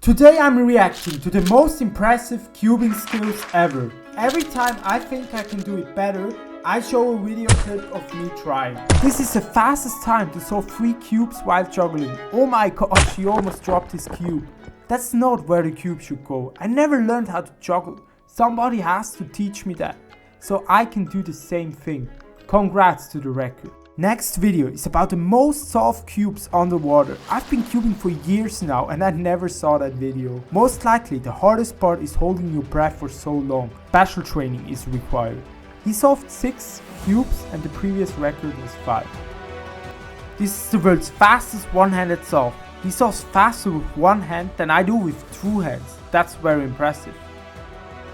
Today I'm reacting to the most impressive cubing skills ever. Every time I think I can do it better, I show a video clip of me trying. This is the fastest time to solve 3 cubes while juggling. Oh my gosh, he almost dropped his cube. That's not where the cube should go. I never learned how to juggle. Somebody has to teach me that, so I can do the same thing. Congrats to the record. Next video is about the most solved cubes underwater. I've been cubing for years now and I never saw that video. Most likely the hardest part is holding your breath for so long. Special training is required. He solved 6 cubes and the previous record was 5. This is the world's fastest one-handed solve. He solves faster with one hand than I do with 2 hands. That's very impressive.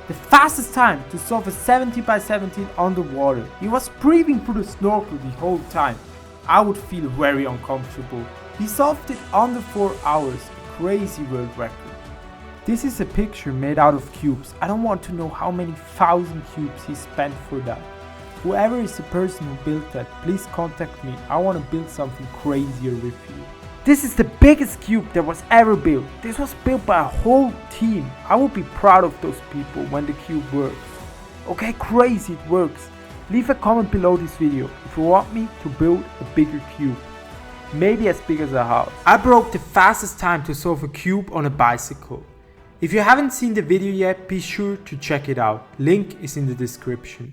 The fastest time to solve a 70 by 17 underwater. He was breathing through the snorkel the whole time. I would feel very uncomfortable. He solved it under 4 hours, a crazy world record. This is a picture made out of cubes. I don't want to know how many thousand cubes he spent for that. Whoever is the person who built that, please contact me. I want to build something crazier with you. This is the biggest cube that was ever built. This was built by a whole team. I would be proud of those people when the cube works. Okay, crazy, it works. Leave a comment below this video if you want me to build a bigger cube. Maybe as big as a house. I broke the fastest time to solve a cube on a bicycle. If you haven't seen the video yet, be sure to check it out. Link is in the description.